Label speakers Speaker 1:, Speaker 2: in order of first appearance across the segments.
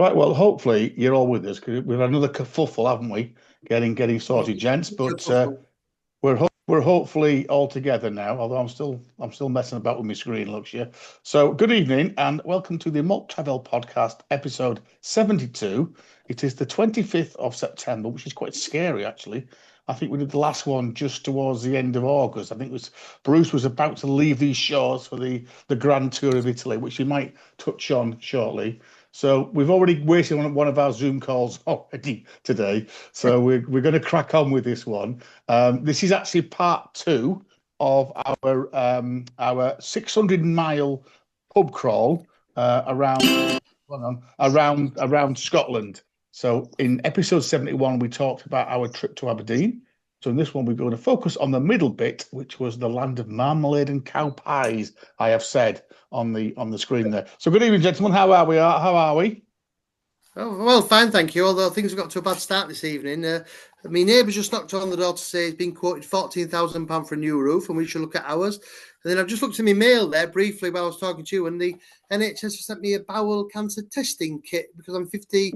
Speaker 1: Right, well, hopefully you're all with us because we've had another kerfuffle, haven't we? Getting sorted, gents. But we're hopefully all together now. Although I'm still messing about with my screen. Looks yeah. So good evening and welcome to the Malt Travel Podcast, episode 72. It is the 25th of September, which is quite scary actually. I think we did the last one just towards the end of August. I think it was Bruce was about to leave these shores for the Grand Tour of Italy, which we might touch on shortly. So we've already wasted one of our Zoom calls already today. So we're going to crack on with this one. This is actually part two of our 600-mile pub crawl around Scotland. So in episode 71, we talked about our trip to Aberdeen. So in this one, we're going to focus on the middle bit, which was the land of marmalade and cow pies, I have said on the screen there. So good evening, gentlemen. How are we? How are we?
Speaker 2: Oh, well, fine, thank you. Although things have got to a bad start this evening. My neighbours just knocked on the door to say he's been quoted £14,000 for a new roof and we should look at ours. And then I've just looked at my mail there briefly while I was talking to you, and the NHS has sent me a bowel cancer testing kit because I'm 58.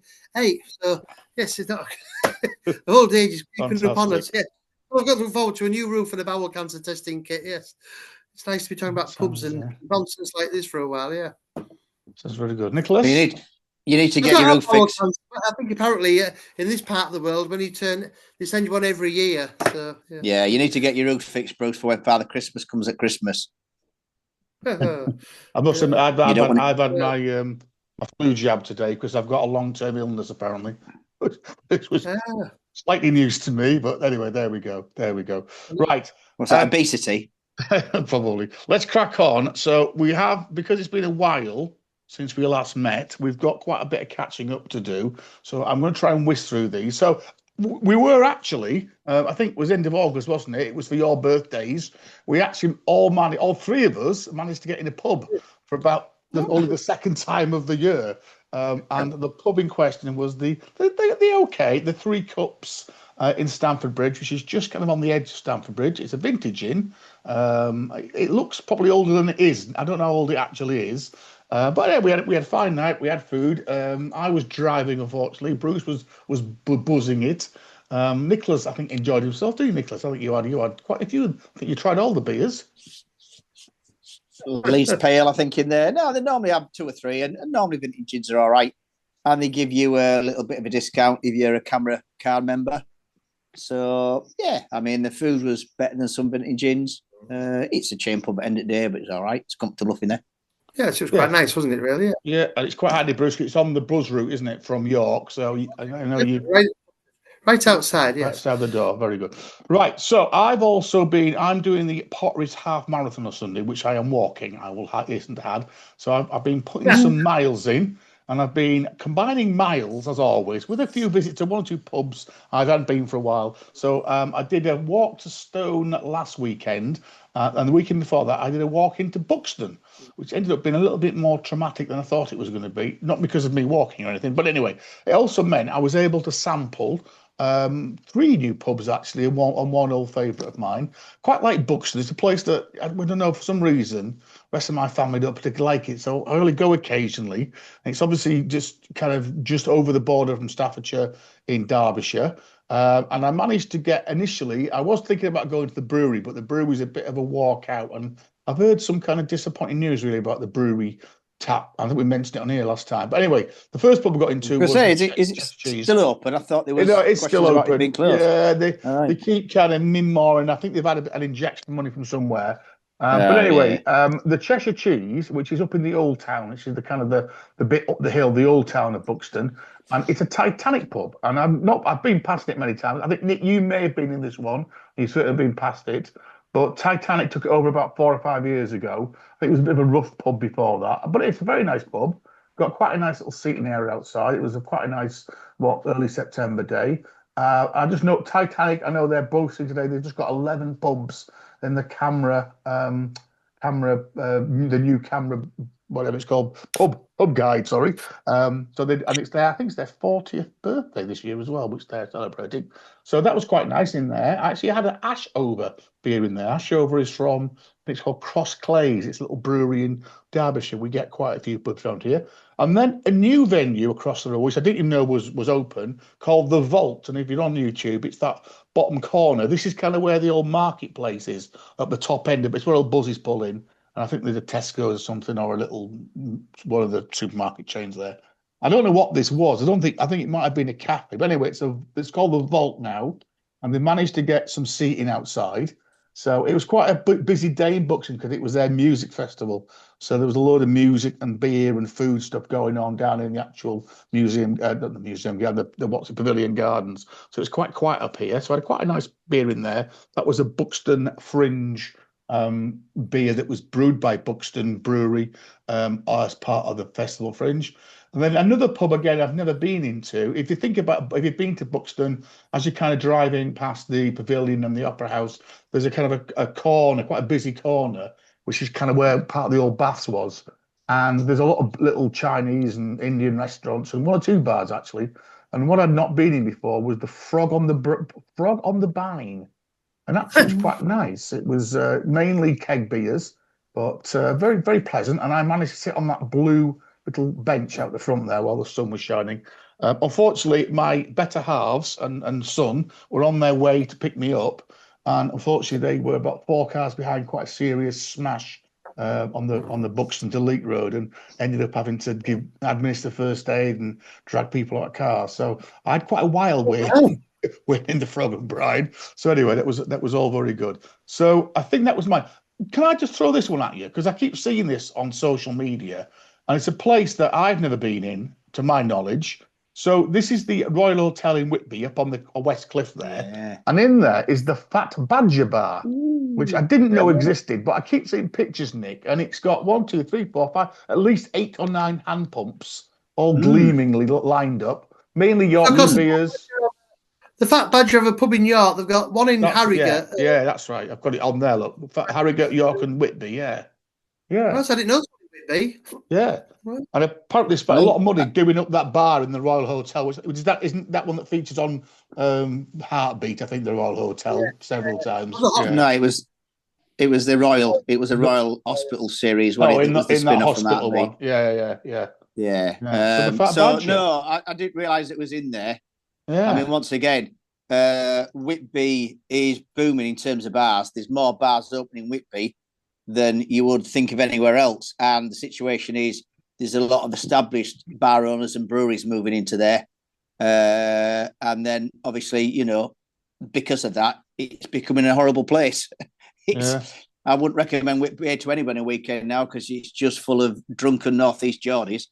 Speaker 2: So, yes, it's not the old age is creeping upon us. Yeah. I've got to look forward to a new roof and a bowel cancer testing kit, yes. It's nice to be talking about pubs and nonsense like this for a while, yeah.
Speaker 1: Sounds very good. Nicholas?
Speaker 3: You need to get your roof fixed.
Speaker 2: I think apparently in this part of the world, when you turn, they send you one every year. So,
Speaker 3: yeah, you need to get your roof fixed, Bruce, for when Father Christmas comes at Christmas.
Speaker 1: I must admit, I've had my flu jab today because I've got a long-term illness apparently. It was slightly news to me, but anyway, there we go. Right.
Speaker 3: What's that, obesity?
Speaker 1: Probably. Let's crack on. So we have, because it's been a while since we last met, we've got quite a bit of catching up to do. So I'm going to try and whisk through these. So we were actually, I think it was end of August, wasn't it? It was for your birthdays. We actually all three of us managed to get in a pub for about only the second time of the year. And the pub in question was the Three Cups in Stamford Bridge, which is just kind of on the edge of Stamford Bridge. It's a vintage inn. It looks probably older than it is. I don't know how old it actually is. But yeah, we had a fine night. We had food. I was driving, unfortunately. Bruce was buzzing it. Nicholas, I think, enjoyed himself. Do you, Nicholas? I think you had quite a few. I think you tried all the beers.
Speaker 3: Least pale, I think, in there. No, they normally have two or three, and normally vintage gins are all right. And they give you a little bit of a discount if you're a camera card member. So, yeah, I mean, the food was better than some vintage gins. It's a chain pub at the end of the day, but it's all right. It's comfortable in there.
Speaker 2: Yeah, so it was quite nice, wasn't it, really?
Speaker 1: Yeah, and it's quite handy, Bruce. It's on the bus route, isn't it, from York? So I know you...
Speaker 2: Right outside, yes.
Speaker 1: Outside the door, very good. Right, so I'm doing the Potteries Half Marathon on Sunday, which I am walking, I will hasten to add. So I've been putting some miles in, and I've been combining miles, as always, with a few visits to one or two pubs I hadn't been for a while. So I did a walk to Stone last weekend, and the weekend before that, I did a walk into Buxton, which ended up being a little bit more traumatic than I thought it was going to be. Not because of me walking or anything, but anyway, it also meant I was able to sample three new pubs actually, and one old favourite of mine. Quite like Buxton. It's a place that I don't know, for some reason the rest of my family don't particularly like it, so I only go occasionally. And it's obviously just over the border from Staffordshire in Derbyshire. And I managed to get initially, I was thinking about going to the brewery, but the brewery's a bit of a walk out, and I've heard some kind of disappointing news really about the brewery tap. I think we mentioned it on here last time. But anyway, the first pub we got into was
Speaker 3: is it still open? I thought there was.
Speaker 1: No, it's still open.
Speaker 3: Being closed.
Speaker 1: Yeah, they keep kind of mimmoring. I think they've had an injection of money from somewhere. But anyway, the Cheshire Cheese, which is up in the Old Town, which is the kind of the bit up the hill, the Old Town of Buxton, and it's a Titanic pub. And I've been past it many times. I think Nick, you may have been in this one. You've certainly been past it. But Titanic took it over about 4 or 5 years ago. I think it was a bit of a rough pub before that. But it's a very nice pub. Got quite a nice little seating area outside. It was quite a nice, early September day. I just know Titanic, I know they're boasting today, they've just got 11 pubs in the the new camera whatever it's called, pub guide, sorry. So they and it's their I think it's their 40th birthday this year as well, which they're celebrating. So that was quite nice in there. I actually had an Ashover beer in there. Ashover is from it's called Cross Clays. It's a little brewery in Derbyshire. We get quite a few pubs around here. And then a new venue across the road, which I didn't even know was open, called The Vault. And if you're on YouTube, it's that bottom corner. This is kind of where the old marketplace is at the top end of it. It's where old Buzzy's pull in. And I think there's a Tesco or something or a little one of the supermarket chains there. I don't know what this was. I think it might have been a cafe. But anyway, it's called The Vault now. And they managed to get some seating outside. So it was quite a busy day in Buxton because it was their music festival. So there was a load of music and beer and food stuff going on down in the actual museum, not the museum, the Pavilion Gardens. So it's quite quiet up here. So I had quite a nice beer in there. That was a Buxton Fringe beer that was brewed by Buxton Brewery as part of the Festival Fringe. And then another pub, again, I've never been into. If you've been to Buxton, as you're kind of driving past the pavilion and the opera house, there's a kind of a corner, quite a busy corner, which is kind of where part of the old baths was. And there's a lot of little Chinese and Indian restaurants and one or two bars, actually. And what I'd not been in before was the Frog on the Bine. And that was quite nice. It was mainly keg beers, but very, very pleasant. And I managed to sit on that blue little bench out the front there while the sun was shining. Unfortunately, my better halves and son were on their way to pick me up. And unfortunately, they were about 4 cars behind quite a serious smash on the Buxton to Leek Road and ended up having to administer first aid and drag people out of cars. So I had quite a wild way. In the Frog and Bride. So anyway, that was all very good. So I think that was mine. Can I just throw this one at you? Because I keep seeing this on social media, and it's a place that I've never been in, to my knowledge. So this is the Royal Hotel in Whitby, up on the West Cliff there. Yeah. And in there is the Fat Badger Bar, which I didn't know existed, but I keep seeing pictures, Nick, and it's got 1, 2, 3, 4, 5, at least 8 or 9 hand pumps, all gleamingly lined up, mainly Yorkshire beers.
Speaker 2: The Fat Badger have a pub in York. They've got one in Harrogate.
Speaker 1: Yeah, that's right. I've got it on there. Look, Harrogate, York, and Whitby. Yeah.
Speaker 2: Well, I didn't know Whitby.
Speaker 1: Yeah, and apparently spent a lot of money doing up that bar in the Royal Hotel. Isn't that one that features on Heartbeat? I think the Royal Hotel several times.
Speaker 3: Yeah. No, it was the Royal. It was a Royal Hospital series. It was the spin-off from that one.
Speaker 1: Yeah.
Speaker 3: I didn't realise it was in there. Yeah. I mean, once again, Whitby is booming in terms of bars. There's more bars opening in Whitby than you would think of anywhere else. And the situation is there's a lot of established bar owners and breweries moving into there. And then, obviously, because of that, it's becoming a horrible place. I wouldn't recommend Whitby to anyone a weekend now because it's just full of drunken Northeast Geordies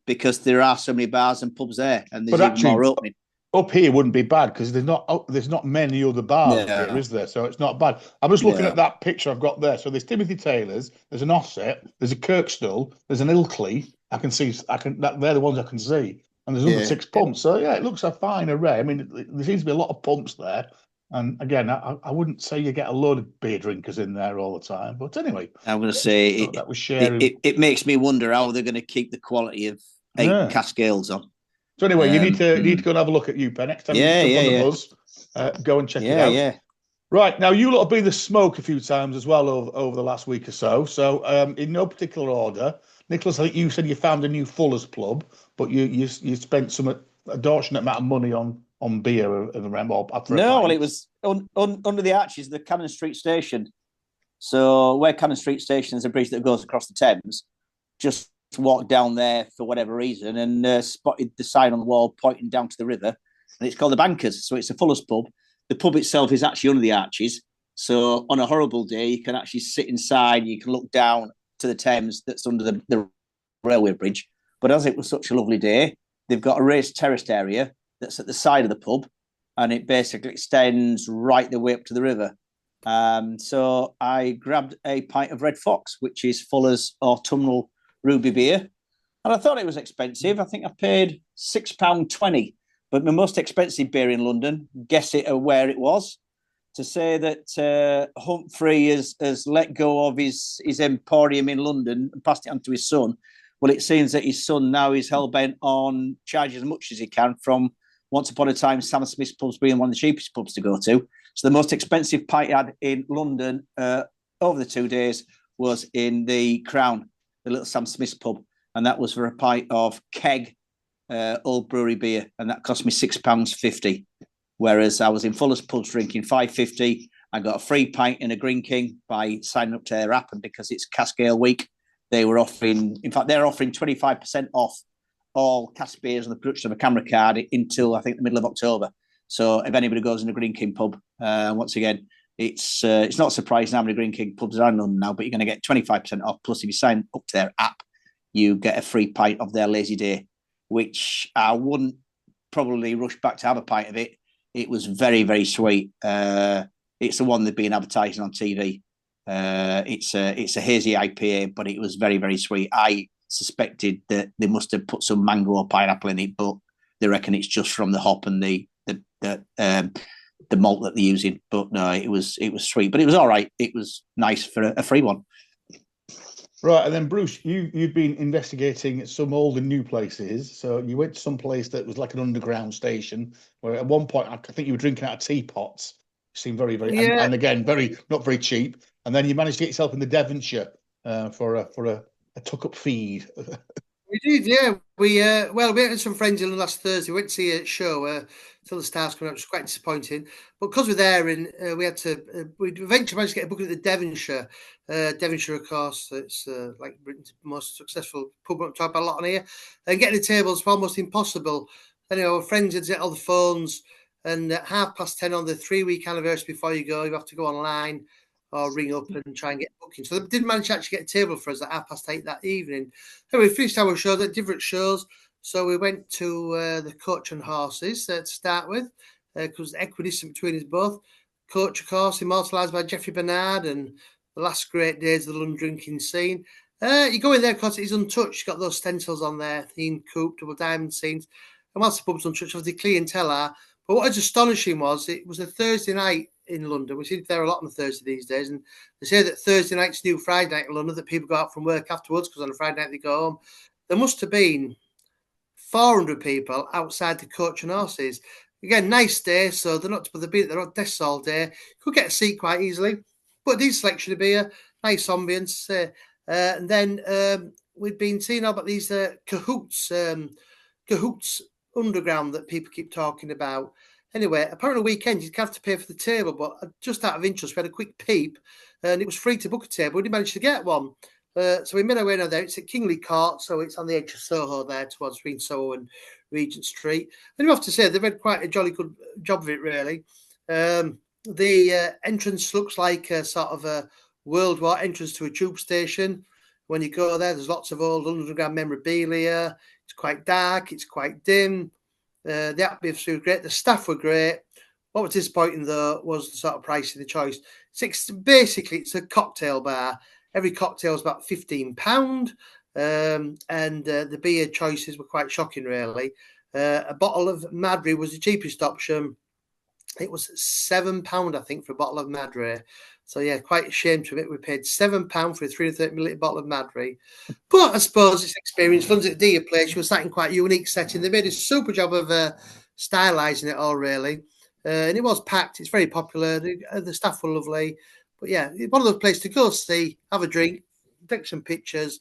Speaker 3: because there are so many bars and pubs there and there's even more opening.
Speaker 1: Up here wouldn't be bad because there's not many other bars here, is there? So it's not bad. I'm just looking at that picture I've got there. So there's Timothy Taylor's, there's an Offset, there's a Kirkstall, there's an Ilkley. They're the ones I can see, and there's another 6 pumps. So it looks a fine array. I mean, there seems to be a lot of pumps there. And again, I wouldn't say you get a load of beer drinkers in there all the time, but anyway,
Speaker 3: I'm going to say
Speaker 1: that was sharing.
Speaker 3: It makes me wonder how they're going to keep the quality of 8 cask ales on.
Speaker 1: So anyway, you need to go and have a look at UPenn next time you jump on the bus. Go and check it out. Yeah. Right, now you lot have been the smoke a few times as well over the last week or so. So in no particular order, Nicholas, I think you said you found a new Fuller's Club, but you spent some extortionate amount of money on beer around.
Speaker 3: Well, it was under the arches of the Cannon Street Station. So where Cannon Street Station is a bridge that goes across the Thames, just walked down there for whatever reason and spotted the sign on the wall pointing down to the river, and it's called the Bankers. So it's a Fuller's Pub. The pub itself is actually under the arches. So on a horrible day, you can actually sit inside. You can look down to the Thames that's under the railway bridge. But as it was such a lovely day, they've got a raised terraced area that's at the side of the pub, and it basically extends right the way up to the river. So I grabbed a pint of Red Fox, which is Fuller's autumnal ruby beer, and I thought it was expensive. I think I paid £6.20, but my most expensive beer in London, guess it where it was? to say that Humphrey has let go of his emporium in London and passed it on to his son. Well, it seems that his son now is hell-bent on charging as much as he can from once upon a time Sam Smith's pubs being one of the cheapest pubs to go to. So the most expensive pint he had in London over the 2 days was in the Crown, the little Sam Smith's pub. And that was for a pint of keg old brewery beer. And that cost me £6.50. Whereas I was in Fuller's pubs drinking £5.50. I got a free pint in a Green King by signing up to their app. And because it's cask ale week, they were offering, in fact, they're offering 25% off all cask beers on the production of a camera card until, I think, the middle of October. So if anybody goes in a Green King pub, once again, it's not surprising how many Green King pubs are in London now, but you're going to get 25% off. Plus, if you sign up to their app, you get a free pint of their Lazy Day, which I wouldn't probably rush back to have a pint of it. It was very, very sweet. It's the one they've been advertising on TV. It's a hazy IPA, but it was very, very sweet. I suspected that they must have put some mango or pineapple in it, but they reckon it's just from the hop and the malt that they're using. But no, it was sweet, but it was all right. It was nice for a free one.
Speaker 1: Right, and then Bruce, you've been investigating some old and new places. So you went to some place that was like an underground station, where at one point I think you were drinking out of teapots. It seemed very, very, and again, not very cheap. And then you managed to get yourself in the Devonshire for a tuck-up feed.
Speaker 2: We did, yeah. We had some friends in last Thursday. We went to see a show till the stars came out. It was quite disappointing. But because we're there, and we eventually managed to get a book at the Devonshire. Devonshire, of course, it's like Britain's most successful pub. I'm talking about a lot on here. And getting the tables was almost impossible. Anyway, our friends had set all the phones, and at 10:30 on the 3-week anniversary before you go, you have to go online or ring up and try and get booking. So they didn't manage to actually get a table for us at 8:30 that evening. Anyway, we finished our shows at different shows. So we went to the Coach and Horses to start with, because equidistant between us both. Coach, of course, immortalised by Geoffrey Bernard and the last great days of the London drinking scene. You go in there, of course, it's untouched. You've got those stencils on there, theme coupe, double diamond scenes. And whilst the pub's untouched, obviously clientele are. But what was astonishing was it was a Thursday night in London. We see there a lot on a Thursday these days, and they say that Thursday night's new Friday night in London, that people go out from work afterwards because on a Friday night they go home. There must have been 400 people outside the Coach and Horses. Again, nice day, so they're not desks all day. Could get a seat quite easily, but a decent selection of beer, nice ambience. And then we've been seeing all about these cahoots underground that people keep talking about. Anyway, apparently weekend you'd have to pay for the table, but just out of interest, we had a quick peep, and it was free to book a table. We didn't manage to get one. So we made our way now there. It's at Kingley Court, so it's on the edge of Soho there towards between Soho and Regent Street. And you have to say they've had quite a jolly good job of it, really. The entrance looks like a sort of a World War entrance to a tube station. When you go there, there's lots of old underground memorabilia. It's quite dark. It's quite dim. The atmosphere was great. The staff were great. What was disappointing, though, was the sort of price of the choice. Basically, it's a cocktail bar. Every cocktail was about £15, and the beer choices were quite shocking, really. A bottle of Madry was the cheapest option. It was £7, I think, for a bottle of Madry. So, yeah, quite ashamed of it. We paid £7 for a 330ml bottle of Madry. But I suppose it's experience. Funds at Deer Place, you were sat in quite a unique setting. They made a super job of stylising it all, really. And it was packed. It's very popular. The staff were lovely. But, yeah, one of those places to go see, have a drink, take some pictures,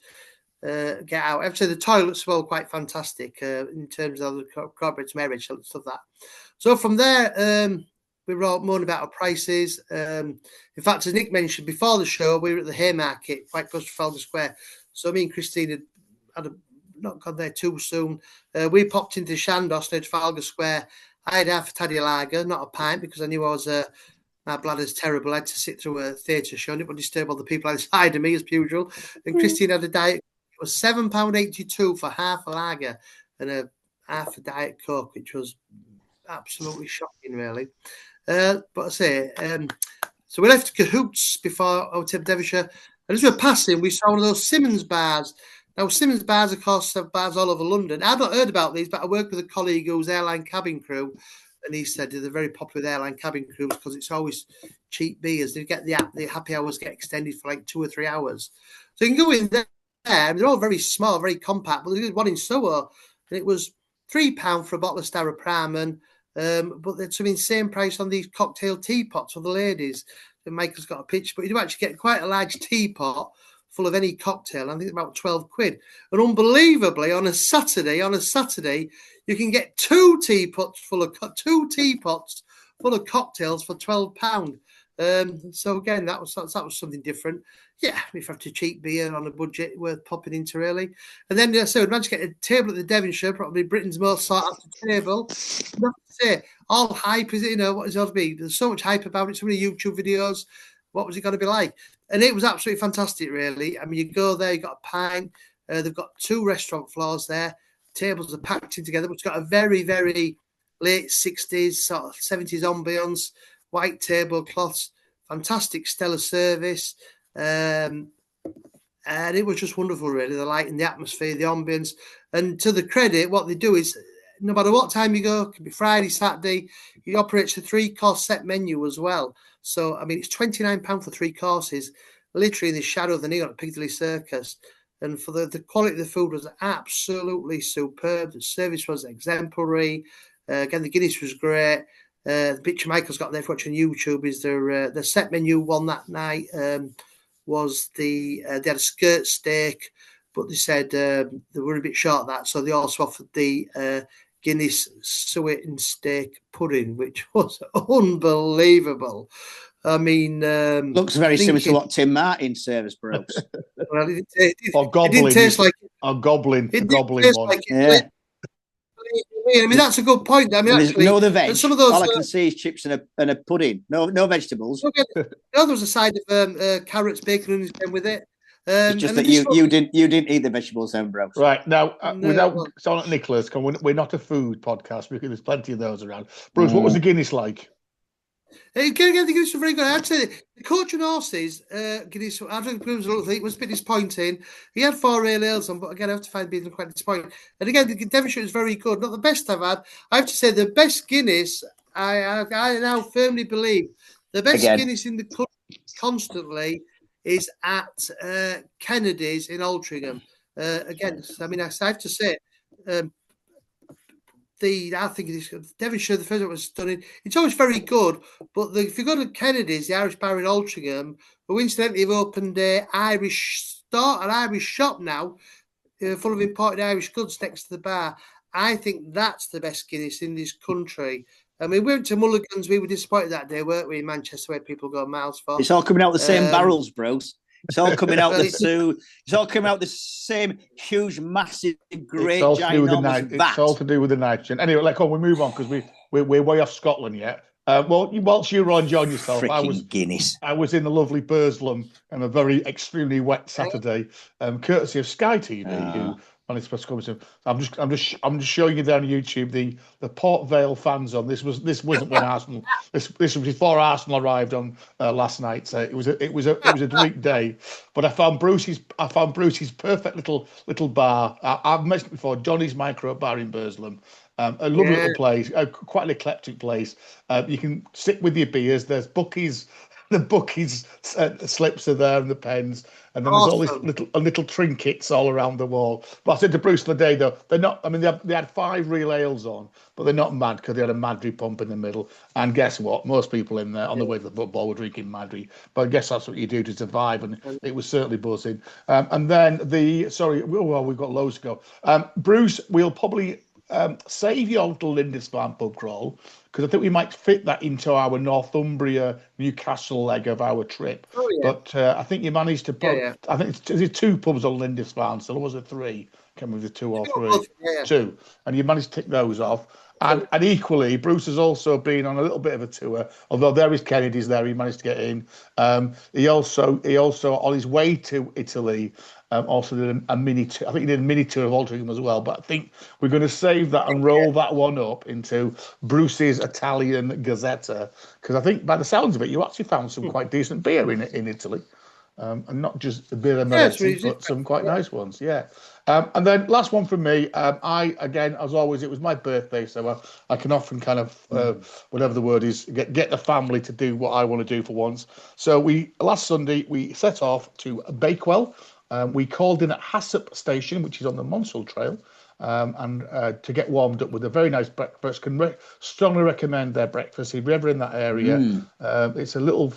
Speaker 2: get out. I have to say the toilets were quite fantastic in terms of the corporate marriage and stuff like that. So from there, we were all moaning about our prices. In fact, as Nick mentioned, before the show, we were at the Haymarket, quite close to Trafalgar Square. So me and Christine had not gone there too soon. We popped into Shandos near Trafalgar Square. I had half a taddy lager, not a pint, because I knew my bladder's terrible. I had to sit through a theatre show, and it would disturb all the people outside of me, as usual. And Christine had a diet. It was £7.82 for half a lager and half a Diet Coke, which was absolutely shocking, really. But I say, so we left Cahoots before our trip to Devonshire, and as we were passing, we saw one of those Simmons bars. Now, Simmons bars, of course, have bars all over London. I've not heard about these, but I work with a colleague who's airline cabin crew, and he said they're very popular with airline cabin crews because it's always cheap beers. They get the happy hours get extended for like 2 or 3 hours. So you can go in there. They're all very small, very compact. But there's one in Soho, and it was £3 for a bottle of Staropramen. But there's some insane price on these cocktail teapots for the ladies. And Michael's got a picture, but you do actually get quite a large teapot full of any cocktail. I think about 12 quid. And unbelievably, on a Saturday, you can get two teapots full of cocktails for £12. So again, that was something different. Yeah, if you have to cheap beer on a budget, worth popping into really. And then so we managed to get a table at the Devonshire, probably Britain's most sought after table. I have to say, all hype is it? What is it going to be? There's so much hype about it. So many YouTube videos. What was it going to be like? And it was absolutely fantastic, really. I mean, you go there, you got a pint. They've got 2 restaurant floors there. Tables are packed in together, but it's got a very, very late 60s, sort of 70s ambience, white tablecloths, fantastic stellar service. And it was just wonderful, really. The lighting, the atmosphere, the ambience. And to the credit, what they do is, no matter what time you go, it could be Friday, Saturday, it operates a 3-course set menu as well. So, I mean, it's £29 for 3 courses, literally in the shadow of the neon at Piccadilly Circus. And for the quality of the food was absolutely superb. The service was exemplary. Again, the Guinness was great. The picture Michael's got there for watching YouTube is their set menu one that night was they had a skirt steak, but they said they were a bit short of that. So they also offered the Guinness suet and steak pudding, which was unbelievable. I mean,
Speaker 3: looks very similar to what Tim Martin serves, Brooks.
Speaker 2: Well,
Speaker 1: Or
Speaker 2: it didn't taste like
Speaker 1: a goblin.
Speaker 2: It
Speaker 1: Goblin
Speaker 2: taste
Speaker 1: one.
Speaker 2: like it.
Speaker 3: Yeah.
Speaker 2: I mean, that's a good point. I mean,
Speaker 3: There's
Speaker 2: actually,
Speaker 3: no other veg.
Speaker 2: some of those.
Speaker 3: All I can see is chips and a pudding. No vegetables.
Speaker 2: There was a side of carrots, bacon, and onions with it.
Speaker 3: It's just that you didn't eat the vegetables, then, Brooks.
Speaker 1: Right now, without sounding like Nicholas, we're not a food podcast because there's plenty of those around. Bruce, what was the Guinness like?
Speaker 2: Again, the Guinness was very good. I'd say the coach and horses, Guinness, I think it was a bit disappointing. He had 4 ale ales on, but again, I have to find being quite disappointing. And again, the Devonshire is very good. Not the best I've had. I have to say the best Guinness, I now firmly believe, the best Guinness in the country constantly is at Kennedy's in Altrincham. Again, I mean, I have to say, I think it's Devonshire. The first one was stunning. It's always very good, but if you go to Kennedy's, the Irish bar in Altrincham, who incidentally have opened an Irish shop now, full of imported Irish goods next to the bar. I think that's the best Guinness in this country. I mean, we went to Mulligan's. We were disappointed that day, weren't we, in Manchester, where people go miles for.
Speaker 3: It's all coming out the same barrels, bros. It's all coming out It's all coming out the same huge, massive, great, ginormous vat.
Speaker 1: It's all to do with the nitrogen. Anyway, we move on because we're way off Scotland yet. Whilst you were enjoying yourself,
Speaker 3: Guinness.
Speaker 1: I was in the lovely Burslem on a very extremely wet Saturday, courtesy of Sky TV, who managed to come to. I'm just showing you there on YouTube the Port Vale fan zone. This wasn't when Arsenal. This was before Arsenal arrived on last night. So it was a bleak day, but I found Bruce's perfect little bar. I've mentioned it before, Johnny's Micro Bar in Burslem. A lovely little place, quite an eclectic place. You can sit with your beers. There's bookies. The bookies slips are there and the pens, and then there's all these little trinkets all around the wall. But I said to Bruce the other day, though, they're not. I mean, they had 5 real ales on, but they're not mad because they had a Madry pump in the middle. And guess what? Most people in there on the way to the football were drinking Madry. But I guess that's what you do to survive, and it was certainly buzzing. And then we've got loads to go. Bruce, we'll probably save your little Lindisfarne pub crawl because I think we might fit that into our Northumbria Newcastle leg of our trip. Oh, yeah. But I think you managed to. I think there's 2 pubs on Lindisfarne, so there was a 3. Can't remember the 2 or 3. 2, and you managed to tick those off. And equally, Bruce has also been on a little bit of a tour. Although there is Kennedy's there, he managed to get in. He also on his way to Italy. Also did a mini tour. I think he did a mini tour of Altrincham as well. But I think we're going to save that and roll that one up into Bruce's Italian Gazzetta, because I think by the sounds of it, you actually found some quite decent beer in Italy. and not just the beer and
Speaker 2: Yes,
Speaker 1: but some quite nice ones. Yeah. And then last one from me. I again, as always, it was my birthday, so I can often kind of whatever the word is, get the family to do what I want to do for once. So last Sunday we set off to Bakewell. We called in at Hassop Station, which is on the Monsell Trail, and to get warmed up with a very nice breakfast. Strongly recommend their breakfast if you're ever in that area. It's a little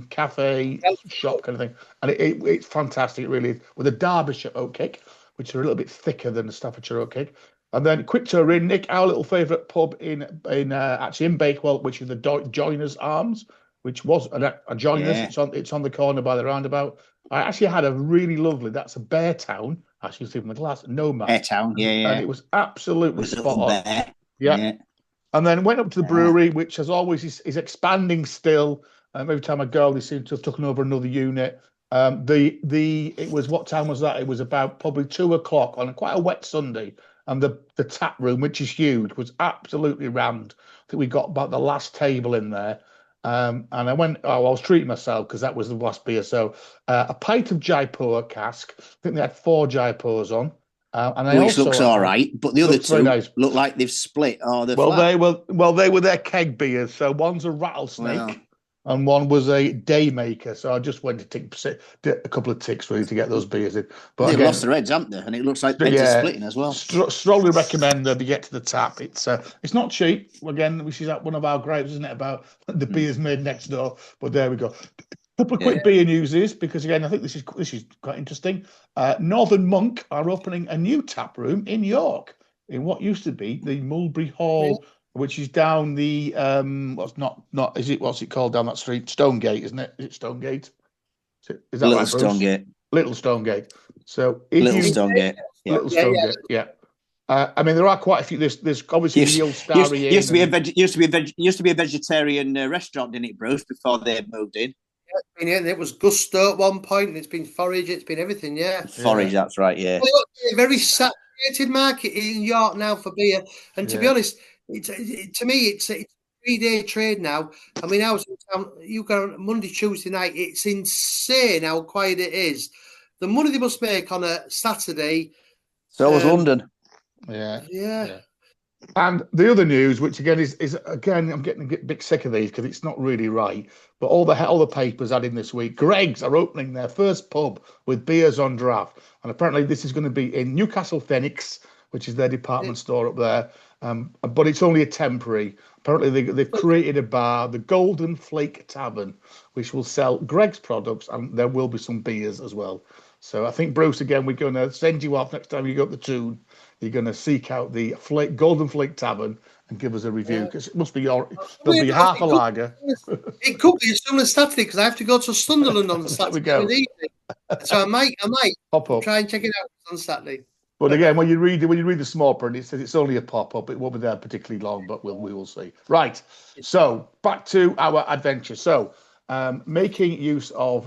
Speaker 1: cafe shop kind of thing, and it's fantastic, really, with a Derbyshire oatcake, which are a little bit thicker than the Staffordshire oatcake. And then quick tour in, Nick, our little favourite pub in Bakewell, which is the Joiners Arms, which was a Joiners. Yeah. It's on the corner by the roundabout. I actually had a really lovely. That's a Beartown. As you see from the glass, Nomad.
Speaker 3: Beartown, yeah.
Speaker 1: And it was absolutely spot on. Yeah. And then went up to the brewery, which as always is expanding still. Every time I go, they seem to have taken over another unit. It was, what time was that? It was about probably 2:00 on quite a wet Sunday. And the tap room, which is huge, was absolutely rammed. I think we got about the last table in there. And I was treating myself because that was the last beer. So a pint of Jaipur cask. I think they had 4 Jaipurs on.
Speaker 3: Which looks all right, but the other two look like they've split.
Speaker 1: They were their keg beers. So one's a rattlesnake, and one was a Daymaker. So I just went to take a couple of ticks really to get those beers in. But
Speaker 3: they've lost their heads, haven't they? And it looks like they're splitting as well.
Speaker 1: Strongly recommend that you get to the tap. It's not cheap. Again, which is one of our gripes, isn't it, about the beers made next door? But there we go. A couple of quick beer newses, because again, I think this is quite interesting. Northern Monk are opening a new tap room in York, in what used to be the Mulberry Hall, which is down the what's it called down that street? Stonegate, isn't it? Is it Stonegate? Is that
Speaker 3: Little
Speaker 1: right,
Speaker 3: Stonegate.
Speaker 1: Little Stonegate. So
Speaker 3: Stonegate.
Speaker 1: Yeah. Little Stonegate. Yeah. I mean, there are quite a few. There's obviously Neil Starry.
Speaker 3: Used to be a vegetarian restaurant, didn't it, Bruce? Before they moved in.
Speaker 2: Yeah, and it was Gusto at one point, and it's been Forage, it's been everything,
Speaker 3: Forage, that's right, yeah.
Speaker 2: Well, a very saturated market in York now for beer, and to be honest, to me, it's a 3-day trade now. I mean, I was in town, you go on Monday, Tuesday night, it's insane how quiet it is. The money they must make on a Saturday.
Speaker 3: So was London.
Speaker 1: Yeah. And the other news, which again is again, I'm getting a bit sick of these because it's not really right. But all the papers had in this week. Greggs are opening their first pub with beers on draft, and apparently this is going to be in Newcastle Phoenix, which is their department store up there. But it's only a temporary. Apparently they've created a bar, the Golden Flake Tavern, which will sell Greggs products, and there will be some beers as well. So I think, Bruce, again, we're going to send you off next time you go up the Toon. You're going to seek out the Golden Flake Tavern and give us a review, because it must be there'll be half a lager.
Speaker 2: It could be as soon as Saturday, because I have to go to Sunderland on Saturday evening. So I might
Speaker 1: pop up,
Speaker 2: try and check it out on Saturday.
Speaker 1: But again, when you read the small print, it says it's only a pop-up. It won't be there particularly long, but we will see. Right. So back to our adventure. So making use of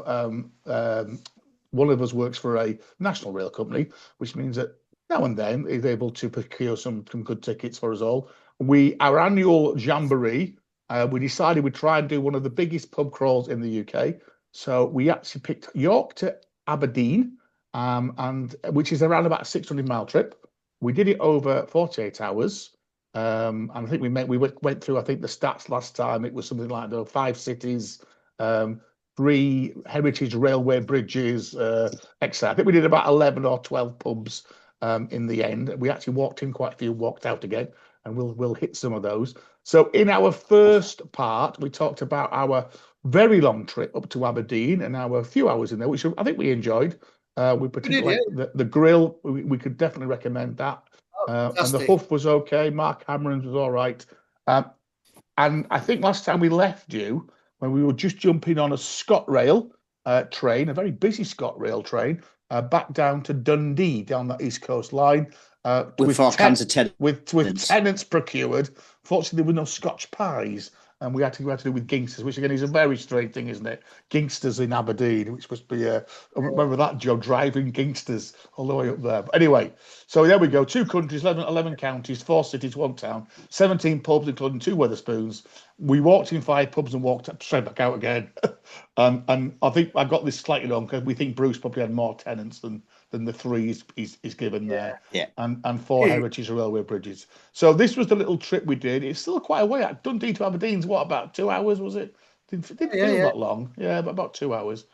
Speaker 1: one of us works for a national rail company, which means that now and then is able to procure some good tickets for us all. Our annual jamboree, we decided we'd try and do one of the biggest pub crawls in the UK. So we actually picked York to Aberdeen, and which is around about a 600-mile trip. We did it over 48 hours. And I think we went through, I think the stats last time, it was something like 5 cities, 3 heritage railway bridges, etc. I think we did about 11 or 12 pubs in the end. We actually walked in quite a few, walked out again, and we'll hit some of those. So in our first part, we talked about our very long trip up to Aberdeen and our few hours in there, which I think we enjoyed. We particularly the grill. We could definitely recommend that. And the Huff was okay. Mark Cameron's was all right. And I think last time we left you, when we were just jumping on a ScotRail train, a very busy ScotRail train, back down to Dundee, down that East Coast line.
Speaker 3: With 4 cans of
Speaker 1: with tenants procured. Fortunately, there were no Scotch pies. and we had to do with gangsters, which again is a very strange thing, isn't it? Gangsters in Aberdeen, which must be I remember that job, driving gangsters all the way up there. But anyway, so there we go. 2 countries, 11 counties, 4 cities, 1 town, 17 pubs, including 2 Wetherspoons. We walked in 5 pubs and walked straight back out again. And I think I got this slightly wrong because we think Bruce probably had more tenants than the 3 he's given there.
Speaker 3: Yeah.
Speaker 1: And 4 heritage railway bridges. So this was the little trip we did. It's still quite a way. Dundee to Aberdeen's what, about 2 hours, was it? Didn't feel that long. Yeah, but about 2 hours.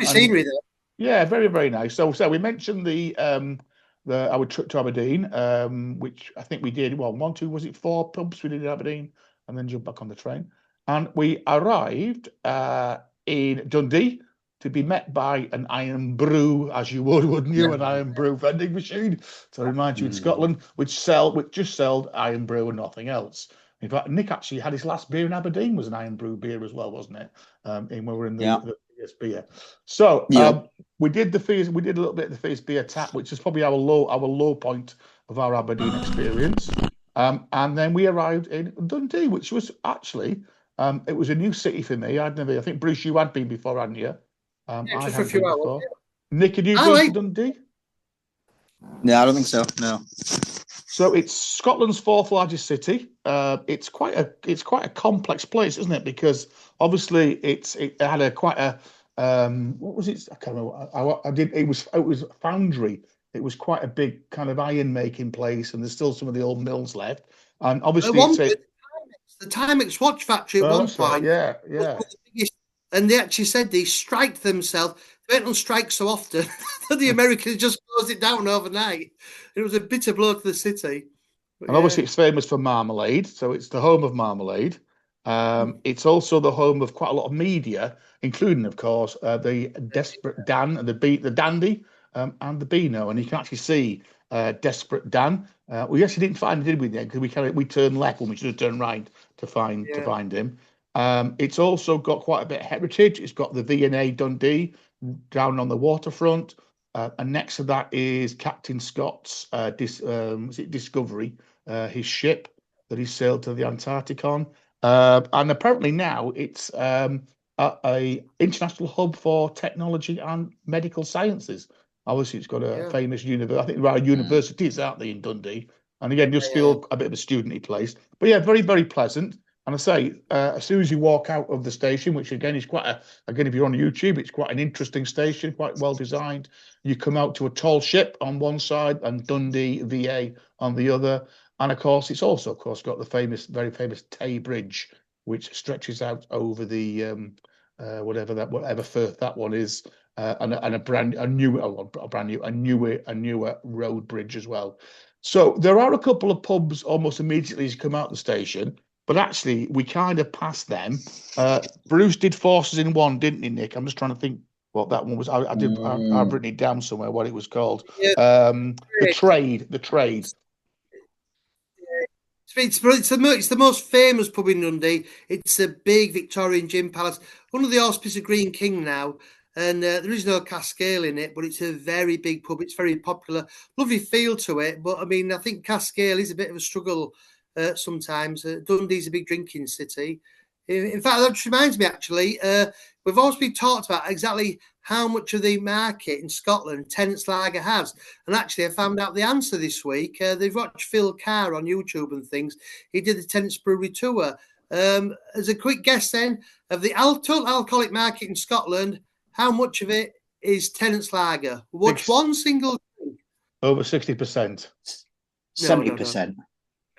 Speaker 2: Scenery though.
Speaker 1: Yeah, very, very nice. So we mentioned our trip to Aberdeen, which I think we did. Well, 1, 2, was it 4 pubs we did in Aberdeen, and then jumped back on the train. And we arrived in Dundee to be met by an iron brew, as you would, wouldn't you? An iron brew vending machine. To remind you, in Scotland, which just sold iron brew and nothing else. In fact, Nick actually had his last beer in Aberdeen was an iron brew beer as well, wasn't it? When we were in the Fierce beer. So we did a little bit of the Fierce beer tap, which is probably our low point of our Aberdeen experience. And then we arrived in Dundee, which was actually it was a new city for me. I think Bruce, you had been before, hadn't you?
Speaker 2: Just for a few hours.
Speaker 1: Nick, had you been to Dundee?
Speaker 3: No, I don't think so. No.
Speaker 1: So it's Scotland's 4th largest city. It's quite a complex place, isn't it? Because obviously it had quite a what was it? I can't remember. It was a foundry. It was quite a big kind of iron making place, and there's still some of the old mills left. And obviously,
Speaker 2: the Timex watch factory at one point.
Speaker 1: Yeah.
Speaker 2: And they actually said they striked themselves. They went on strike so often that the Americans just closed it down overnight. It was a bitter blow to the city. But
Speaker 1: and obviously, it's famous for marmalade. So it's the home of marmalade. It's also the home of quite a lot of media, including, of course, the Desperate Dan and the Dandy and the Beano. And you can actually see Desperate Dan. We actually didn't find him, did we? Because we turned left when we should have turned right to find him. It's also got quite a bit of heritage. It's got the V&A Dundee down on the waterfront, and next to that is Captain Scott's Discovery, his ship that he sailed to the Antarctic on. And apparently now it's a international hub for technology and medical sciences. Obviously, it's got a famous university. I think there are universities out there in Dundee, and again, just feel a bit of a studenty place. But yeah, very, very pleasant. And I say, as soon as you walk out of the station, which again is if you're on YouTube, it's quite an interesting station, quite well designed. You come out to a tall ship on one side and Dundee VA on the other. And of course, it's also, got the very famous Tay Bridge, which stretches out over the whatever Firth that one is, and a newer road bridge as well. So there are a couple of pubs almost immediately as you come out the station. But actually, we kind of passed them. Bruce did Forces in One, didn't he, Nick? I'm just trying to think what that one was. I've written it down somewhere, what it was called.
Speaker 2: Yeah.
Speaker 1: The Trade.
Speaker 2: It's the most famous pub in Dundee. It's a big Victorian gin palace. Under the auspices of Green King now. And there is no cask ale in it, but it's a very big pub. It's very popular. Lovely feel to it. But, I mean, I think cask ale is a bit of a struggle sometimes. Dundee's a big drinking city. In fact, that just reminds me, actually, we've always been talked about exactly how much of the market in Scotland Tennent's Lager has. And actually, I found out the answer this week. They've watched Phil Carr on YouTube and things. He did the Tennent's Brewery Tour. As a quick guess then, of the total alcoholic market in Scotland, how much of it is Tennent's Lager? What's one single drink?
Speaker 1: Over 60%.
Speaker 3: 70%.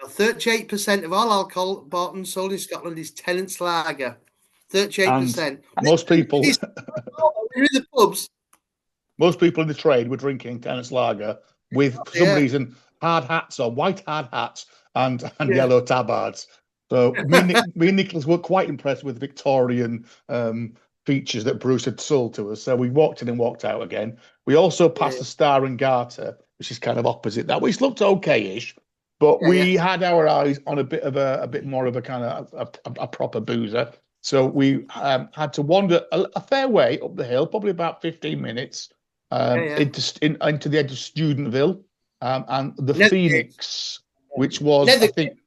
Speaker 2: 38% of all alcohol bought and sold in Scotland is Tennent's Lager. 38%.
Speaker 1: Most people
Speaker 2: in the pubs.
Speaker 1: Most people in the trade were drinking Tennent's Lager with, for some reason, hard hats or white hard hats and yellow tabards. So me and Nicholas were quite impressed with the Victorian features that Bruce had sold to us. So we walked in and walked out again. We also passed the Star and Garter, which is kind of opposite that, which looked okay-ish. But we had our eyes on a bit more of a kind of a proper boozer. So we had to wander a fair way up the hill, probably about 15 minutes, into the edge of Studentville and the Phoenix, which was, I think,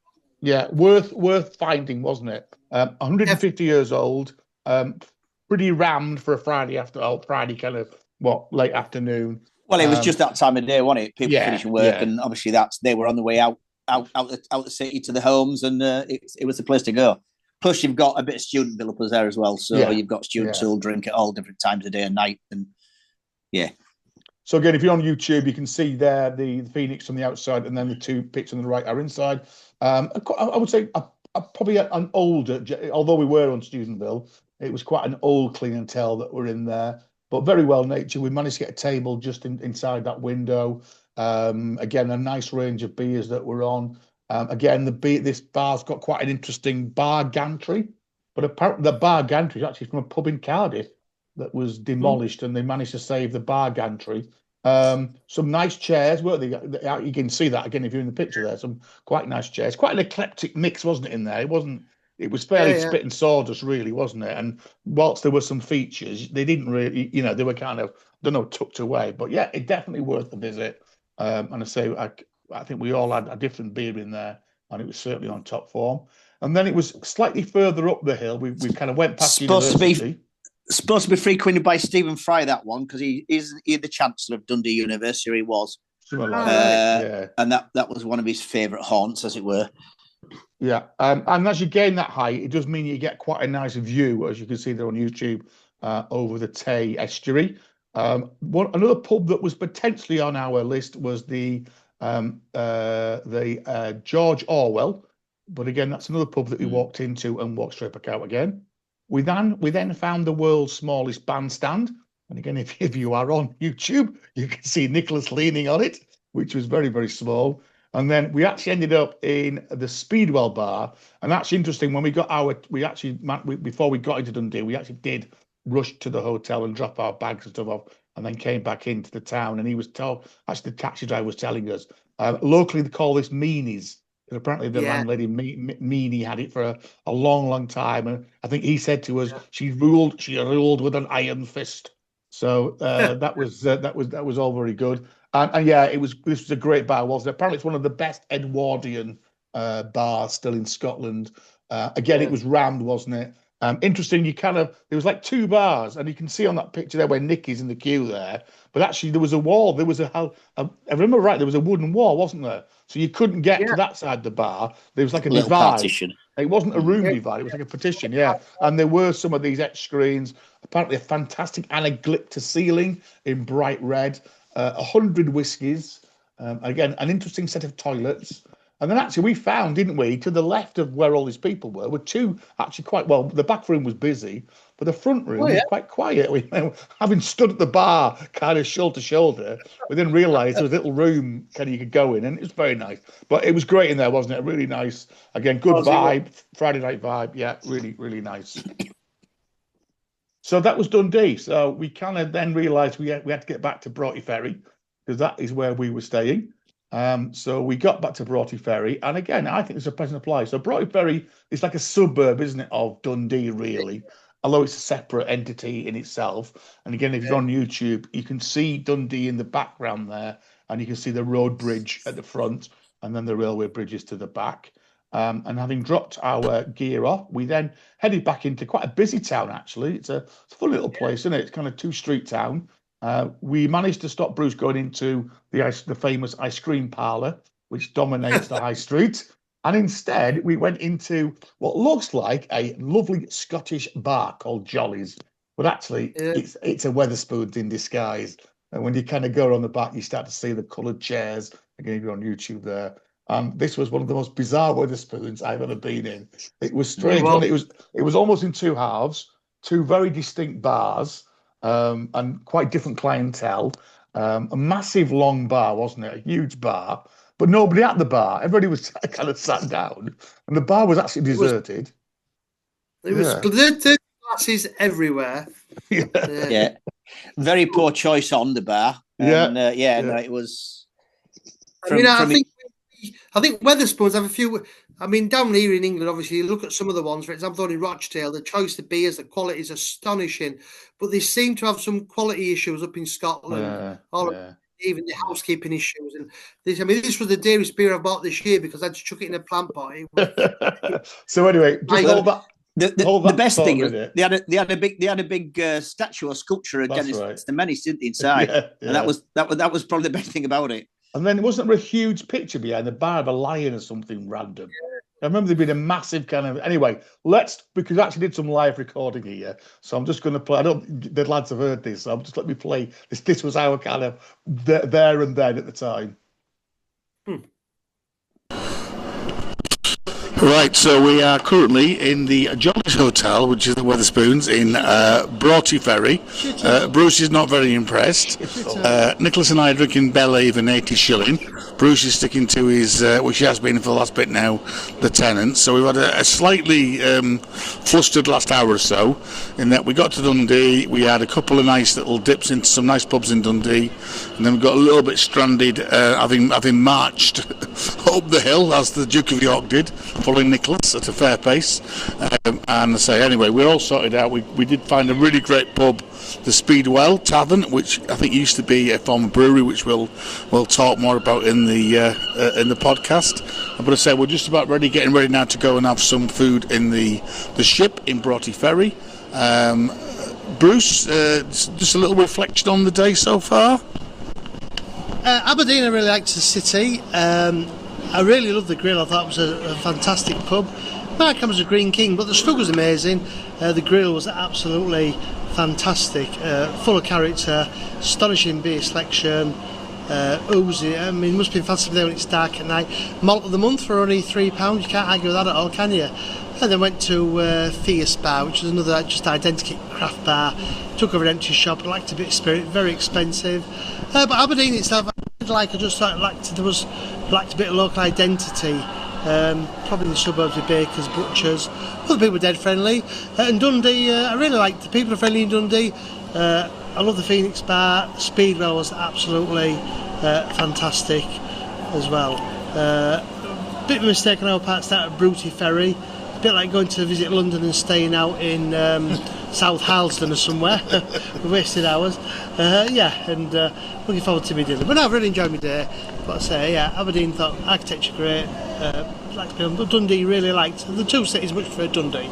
Speaker 1: worth finding, wasn't it? 150 years old, pretty rammed for a Friday Friday kind of late afternoon.
Speaker 3: Well, it was just that time of day, wasn't it? People finishing work, and obviously they were on the way out the city to the homes, and it was the place to go. Plus, you've got a bit of student developers there as well, so you've got students who'll drink at all different times of day and night, and
Speaker 1: So again, if you're on YouTube, you can see there the Phoenix on the outside, and then the two pictures on the right are inside. I would say probably an older, although we were on Studentville, it was quite an old clientele that were in there, but very well natured. We managed to get a table just inside that window. Again, a nice range of beers that were on. Again, this bar's got quite an interesting bar gantry, but apparently the bar gantry is actually from a pub in Cardiff that was demolished, and they managed to save the bar gantry. Some nice chairs, weren't they? You can see that again if you're in the picture there. Some quite nice chairs. Quite an eclectic mix, wasn't it, in there? It was fairly spit and sawdust, really, wasn't it? And whilst there were some features, they didn't really, they were kind of, tucked away. But yeah, it definitely worth a visit. And I say, I think we all had a different beer in there, and it was certainly on top form. And then it was slightly further up the hill. We kind of went past university.
Speaker 3: Supposed to be frequented by Stephen Fry, that one, because he is the Chancellor of Dundee University. He was,
Speaker 1: and
Speaker 3: that was one of his favourite haunts, as it were.
Speaker 1: Yeah, and as you gain that height, it does mean you get quite a nice view, as you can see there on YouTube, over the Tay estuary. Another pub that was potentially on our list was the George Orwell, but again, that's another pub that we walked into and walked straight back out again. We then found the world's smallest bandstand, and again, if you are on YouTube, you can see Nicholas leaning on it, which was very, very small. And then we actually ended up in the Speedwell bar, and that's interesting. When before we got into Dundee, we actually did rush to the hotel and drop our bags and stuff off, and then came back into the town. And he was the taxi driver was telling us, locally they call this meanies. Apparently the landlady Meanie had it for a long, long time, and I think he said to us, she ruled with an iron fist. So that was all very good, and this was a great bar, wasn't it? Apparently it's one of the best Edwardian bars still in Scotland. Again, it was rammed, wasn't it? Interesting. There was like two bars, and you can see on that picture there where Nicky's in the queue there. But actually, there was a wall. There was I remember right. There was a wooden wall, wasn't there? So you couldn't get to that side of the bar. There was like a divide.
Speaker 3: Partition.
Speaker 1: It wasn't a room divide. It was like a partition. Yeah, and there were some of these etch screens. Apparently, a fantastic anaglypta ceiling in bright red. 100 whiskies. Again, an interesting set of toilets. And then actually we found, didn't we, to the left of where all these people were two actually the back room was busy, but the front room was quite quiet. Having stood at the bar kind of shoulder to shoulder, we then realised there was a little room you could go in, and it was very nice. But it was great in there, wasn't it? Really nice. Again, good vibe, Friday night vibe. Yeah, really, really nice. So that was Dundee. So we kind of then realised we had to get back to Broughty Ferry, because that is where we were staying. So we got back to Broughty Ferry, and again, I think it's a pleasant place. So Broughty Ferry is like a suburb, isn't it, of Dundee, really, although it's a separate entity in itself. And again, if you're on YouTube, you can see Dundee in the background there, and you can see the road bridge at the front, and then the railway bridges to the back. And having dropped our gear off, we then headed back into quite a busy town, actually. It's a fun little place, isn't it? It's kind of two-street town. We managed to stop Bruce going into the famous ice cream parlour, which dominates the high street. And instead, we went into what looks like a lovely Scottish bar called Jolly's. But actually, it's a Wetherspoons in disguise. And when you kind of go on the back, you start to see the coloured chairs. Again, if you're on YouTube there. This was one of the most bizarre Wetherspoons I've ever been in. It was strange. Well, it was almost in two halves, two very distinct bars. And quite different clientele. A massive long bar, wasn't it? A huge bar, but nobody at the bar. Everybody was kind of sat down, and the bar was actually deserted.
Speaker 2: There was glasses everywhere.
Speaker 3: Yeah, very poor choice on the bar. And, no, it was.
Speaker 2: I think Wetherspoons have a few. I mean, down here in England, obviously, you look at some of the ones. For example, in Rochdale, the choice of beers, the quality is astonishing. But they seem to have some quality issues up in Scotland. Even the housekeeping issues. And this was the dearest beer I bought this year because I had to chuck it in a plant pot.
Speaker 1: So anyway,
Speaker 3: The best thing is
Speaker 1: it.
Speaker 3: they had a big statue or sculpture of Dennis the Menace inside,
Speaker 1: yeah.
Speaker 3: and that was probably the best thing about it.
Speaker 1: And then wasn't there a huge picture behind the bar of a lion or something random? I remember there being a massive kind of. Anyway, because I actually did some live recording here, so I'm just going to play. I don't. The lads have heard this, so I'm just let me play this. This was our kind of there and then at the time. Right, so we are currently in the Jolly's Hotel, which is the Wetherspoons in Broughty Ferry. Bruce is not very impressed. Nicholas and I are drinking Bellave and 80 shilling. Bruce is sticking to his, which he has been for the last bit now, the Tennant. So we've had a slightly flustered last hour or so, in that we got to Dundee, we had a couple of nice little dips into some nice pubs in Dundee, and then we got a little bit stranded, having marched up the hill, as the Duke of York did, following Nicholas at a fair pace. And I say, anyway, we're all sorted out. We did find a really great pub, the Speedwell Tavern, which I think used to be a former brewery, which we'll talk more about in the podcast. But I say we're just about getting ready now to go and have some food in the ship in Broughty Ferry. Bruce, just a little reflection on the day so far.
Speaker 2: Aberdeen, I really liked the city. I really loved the grill. I thought it was a fantastic pub. Markham was a Green King, but the slug was amazing. The grill was absolutely fantastic, full of character, astonishing beer selection, oozy. I mean, it must be fantastic there when it's dark at night. Malt of the month for only £3. You can't argue with that at all, can you? And then went to Fierce Bar, which is another just identical craft bar. Took over an empty shop, liked a bit of spirit, very expensive. But Aberdeen itself, I just liked a bit of local identity. Probably in the suburbs with bakers, butchers. Other people were dead friendly. And Dundee, I really liked the people are friendly in Dundee. I love the Phoenix Bar. Speedwell was absolutely fantastic as well. Bit of a mistake on our part, start at Broughty Ferry. A bit like going to visit London and staying out in South Harlesden or somewhere. We wasted hours. And looking forward to my dinner. But no, I've really enjoyed my day. But I say, Aberdeen thought architecture great. But Dundee really liked. The two cities much preferred Dundee.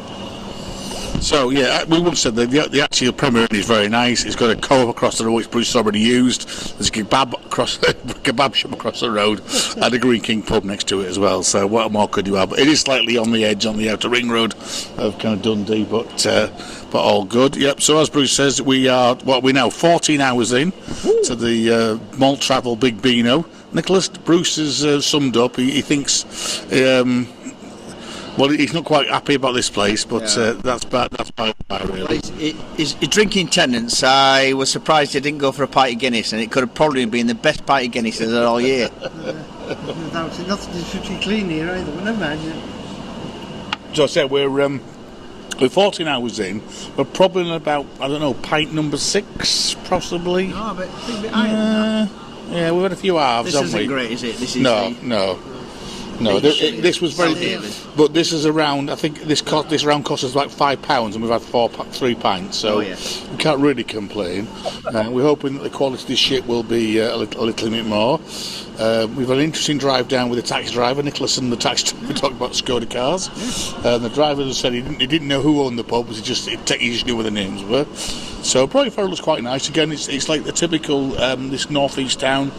Speaker 1: So we once said that the actual Premier Inn is very nice. It's got a co-op across the road which Bruce has already used. There's a kebab shop across the road and a Green King pub next to it as well. So what more could you have? It is slightly on the edge on the outer ring road of kind of Dundee, but all good. Yep. So as Bruce says, we are 14 hours in to the Malt Travel Big Beano. Nicholas, Bruce has summed up. He thinks. Well, he's not quite happy about this place, but that's bad really.
Speaker 3: His drinking tenants, I was surprised he didn't go for a pint of Guinness, and it could have probably been the best pint of Guinness of all year.
Speaker 2: Nothing pretty clean here either, but never mind.
Speaker 1: So I said we're 14 hours in. We're probably in about, I don't know, pint number 6, possibly.
Speaker 2: No, but I think a bit higher than that.
Speaker 1: Yeah, we've had a few halves, haven't we?
Speaker 3: This isn't great, is it? This is
Speaker 1: No, this was very. But this is around. I think this round cost us like £5, and we've had 3 pints, so we can't really complain. We're hoping that the quality of this ship will be a little bit more. We've had an interesting drive down with the taxi driver, Nicholas, and the taxi driver. We talked about Skoda cars. The driver said he didn't know who owned the pub, he just knew where the names were. So Broughty Ferry looks quite nice. Again, it's like the typical this northeast town.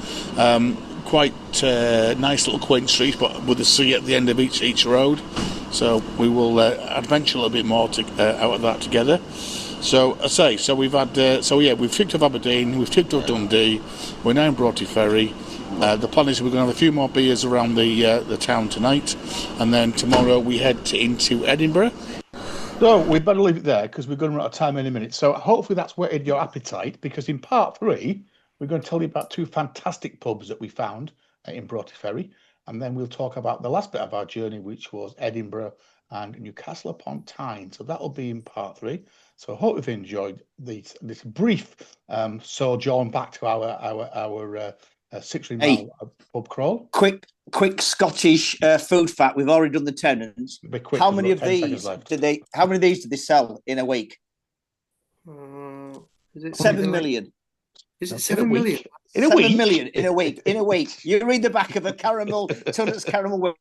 Speaker 1: Quite nice little quaint streets, but with the sea at the end of each road. So we will adventure a little bit more out of that together. So we've had we've ticked off Aberdeen, we've ticked off Dundee, we're now in Broughty Ferry. The plan is we're going to have a few more beers around the town tonight, and then tomorrow we head into Edinburgh. So we better leave it there because we're going to run out of time in a minute. So hopefully that's whetted your appetite, because in part 3 we're going to tell you about 2 fantastic pubs that we found in Broughty Ferry, and then we'll talk about the last bit of our journey, which was Edinburgh and Newcastle upon Tyne. So that'll be in part 3. So I hope you've enjoyed this brief sojourn back to our 6 mile pub crawl.
Speaker 3: Quick Scottish food fact. We've already done the tenants. How many of these did they sell in a week?
Speaker 2: Is it
Speaker 3: 7 million.
Speaker 2: Is it 7 million?
Speaker 3: In a week? 7 million in a week. You read the back of a Tunnet's caramel